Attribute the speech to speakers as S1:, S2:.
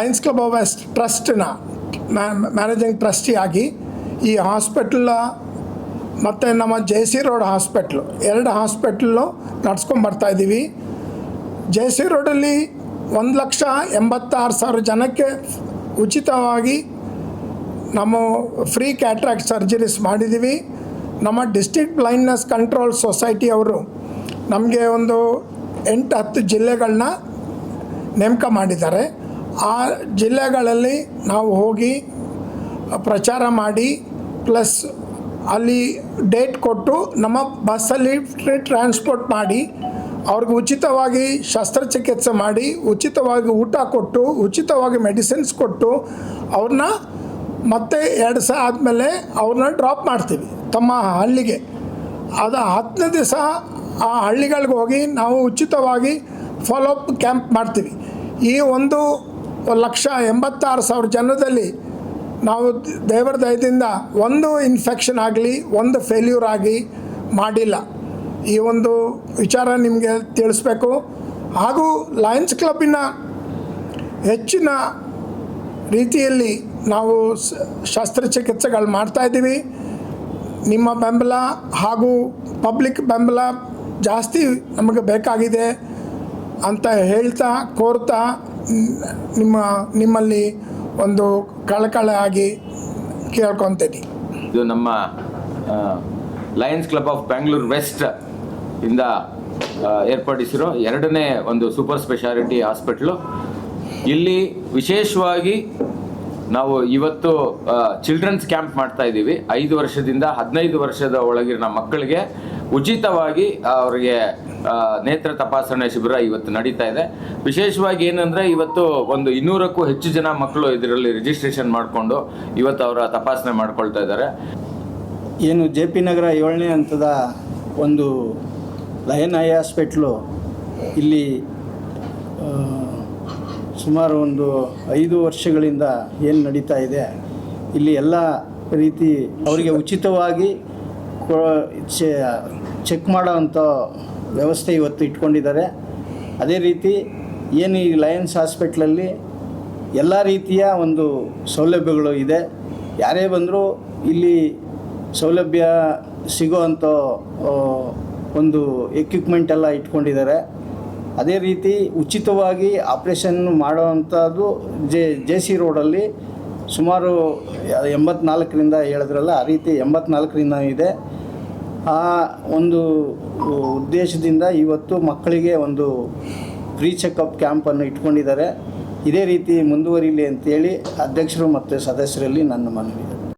S1: Lions club of west ಟ್ರಸ್ಟ್ನ managing trustee ಆಗಿ ಈ ಹಾಸ್ಪಿಟಲ್ ಮತ್ತು ನಮ್ಮ JC ರೋಡ್ ಹಾಸ್ಪಿಟ್ಲು 2 ಹಾಸ್ಪಿಟ್ಲು ನಡ್ಸ್ಕೊಂಬರ್ತಾಯಿದ್ದೀವಿ. JC ರೋಡಲ್ಲಿ 1,86,000 ಜನಕ್ಕೆ ಉಚಿತವಾಗಿ ನಮ್ಮ ಫ್ರೀ ಕ್ಯಾಟ್ರಾಕ್ಟ್ ಸರ್ಜರೀಸ್ ಮಾಡಿದ್ದೀವಿ. ನಮ್ಮ ಡಿಸ್ಟ್ರಿಕ್ಟ್ ಬ್ಲೈಂಡ್ನೆಸ್ ಕಂಟ್ರೋಲ್ ಸೊಸೈಟಿ ಅವರು ನಮಗೆ ಒಂದು 8-10 ಜಿಲ್ಲೆಗಳನ್ನ ನೇಮಕ ಮಾಡಿದ್ದಾರೆ. ಆ ಜಿಲ್ಲೆಗಳಲ್ಲಿ ನಾವು ಹೋಗಿ ಪ್ರಚಾರ ಮಾಡಿ ಪ್ಲಸ್ ಅಲ್ಲಿ ಡೇಟ್ ಕೊಟ್ಟು ನಮ್ಮ ಬಸ್ಸಲ್ಲಿ ಫ್ರೀ ಟ್ರಾನ್ಸ್ಪೋರ್ಟ್ ಮಾಡಿ ಅವ್ರಿಗೆ ಉಚಿತವಾಗಿ ಶಸ್ತ್ರಚಿಕಿತ್ಸೆ ಮಾಡಿ ಉಚಿತವಾಗಿ ಊಟ ಕೊಟ್ಟು ಉಚಿತವಾಗಿ ಮೆಡಿಸಿನ್ಸ್ ಕೊಟ್ಟು ಅವ್ರನ್ನ ಮತ್ತೆ 2 ದಿವಸ ಆದಮೇಲೆ ಅವ್ರನ್ನ ಡ್ರಾಪ್ ಮಾಡ್ತೀವಿ ತಮ್ಮ ಹಳ್ಳಿಗೆ. ಅದು 10ನೇ ದಿವಸ ಆ ಹಳ್ಳಿಗಳಿಗೆ ಹೋಗಿ ನಾವು ಉಚಿತವಾಗಿ ಫಾಲೋಅಪ್ ಕ್ಯಾಂಪ್ ಮಾಡ್ತೀವಿ. ಈ 1,86,000 ಜನದಲ್ಲಿ ನಾವು ದೇವರ ದಯದಿಂದ ಒಂದು ಇನ್ಫೆಕ್ಷನ್ ಆಗಲಿ ಒಂದು ಫೇಲ್ಯೂರ್ ಆಗಿ ಮಾಡಿಲ್ಲ. ಈ ಒಂದು ವಿಚಾರ ನಿಮಗೆ ತಿಳಿಸ್ಬೇಕು. ಹಾಗೂ ಲಯನ್ಸ್ ಕ್ಲಬ್ಬಿನ ಹೆಚ್ಚಿನ ರೀತಿಯಲ್ಲಿ ನಾವು ಶಸ್ತ್ರಚಿಕಿತ್ಸೆಗಳು ಮಾಡ್ತಾಯಿದ್ದೀವಿ. ನಿಮ್ಮ ಬೆಂಬಲ ಹಾಗೂ ಪಬ್ಲಿಕ್ ಬೆಂಬಲ ಜಾಸ್ತಿ ನಮಗೆ ಬೇಕಾಗಿದೆ ಅಂತ ಹೇಳ್ತಾ ಕೋರ್ತಾ ನಿಮ್ಮಲ್ಲಿ ಒಂದು ಕಳಕಳಿಯಾಗಿ ಕೇಳ್ಕೊತೀನಿ.
S2: ಇದು ನಮ್ಮ Lions club of Bangalore West ಇಂದ ಏರ್ಪಡಿಸಿರೋ 2ನೇ ಒಂದು ಸೂಪರ್ ಸ್ಪೆಷಾಲಿಟಿ ಹಾಸ್ಪಿಟ್ಲು. ಇಲ್ಲಿ ವಿಶೇಷವಾಗಿ ನಾವು ಇವತ್ತು ಚಿಲ್ಡ್ರನ್ಸ್ ಕ್ಯಾಂಪ್ ಮಾಡ್ತಾ ಇದ್ದೀವಿ. 5 ವರ್ಷದಿಂದ 15 ವರ್ಷದ ಒಳಗಿನ ಮಕ್ಕಳಿಗೆ ಉಚಿತವಾಗಿ ಅವರಿಗೆ ನೇತ್ರ ತಪಾಸಣೆ ಶಿಬಿರ ಇವತ್ತು ನಡೀತಾ ಇದೆ. ವಿಶೇಷವಾಗಿ ಏನಂದರೆ ಇವತ್ತು ಒಂದು 200ಕ್ಕೂ ಹೆಚ್ಚು ಜನ ಮಕ್ಕಳು ಇದರಲ್ಲಿ ರಿಜಿಸ್ಟ್ರೇಷನ್ ಮಾಡಿಕೊಂಡು ಇವತ್ತು ಅವರ ತಪಾಸಣೆ ಮಾಡ್ಕೊಳ್ತಾ ಇದ್ದಾರೆ.
S3: ಏನು JP ನಗರ 7ನೇ ಹಂತದ ಒಂದು ಲಯನ್ ಐ ಹಾಸ್ಪಿಟ್ಲು ಇಲ್ಲಿ ಸುಮಾರು ಒಂದು 5 ವರ್ಷಗಳಿಂದ ಏನು ನಡೀತಾ ಇದೆ, ಇಲ್ಲಿ ಎಲ್ಲ ರೀತಿ ಅವರಿಗೆ ಉಚಿತವಾಗಿ ಚೆಕ್ ಮಾಡೋವಂಥ ವ್ಯವಸ್ಥೆ ಇವತ್ತು ಇಟ್ಕೊಂಡಿದ್ದಾರೆ. ಅದೇ ರೀತಿ ಏನು ಈ ಲಯನ್ಸ್ ಹಾಸ್ಪಿಟ್ಲಲ್ಲಿ ಎಲ್ಲ ರೀತಿಯ ಒಂದು ಸೌಲಭ್ಯಗಳು ಇದೆ. ಯಾರೇ ಬಂದರೂ ಇಲ್ಲಿ ಸೌಲಭ್ಯ ಸಿಗೋವಂಥ ಒಂದು ಎಕ್ವಿಪ್ಮೆಂಟ್ ಎಲ್ಲ ಇಟ್ಕೊಂಡಿದ್ದಾರೆ. ಅದೇ ರೀತಿ ಉಚಿತವಾಗಿ ಆಪ್ರೇಷನ್ ಮಾಡೋವಂಥದ್ದು JC ರೋಡಲ್ಲಿ ಸುಮಾರು 84ರಿಂದ ಹೇಳಿದ್ರಲ್ಲ, ಆ ರೀತಿ 84ರಿಂದ ಇದೆ. ಆ ಒಂದು ಉದ್ದೇಶದಿಂದ ಇವತ್ತು ಮಕ್ಕಳಿಗೆ ಒಂದು ಫ್ರೀ ಚೆಕಪ್ ಕ್ಯಾಂಪನ್ನು ಇಟ್ಕೊಂಡಿದ್ದಾರೆ. ಇದೇ ರೀತಿ ಮುಂದುವರಿಲಿ ಅಂತೇಳಿ ಅಧ್ಯಕ್ಷರು ಮತ್ತು ಸದಸ್ಯರಲ್ಲಿ ನನ್ನ ಮನವಿ.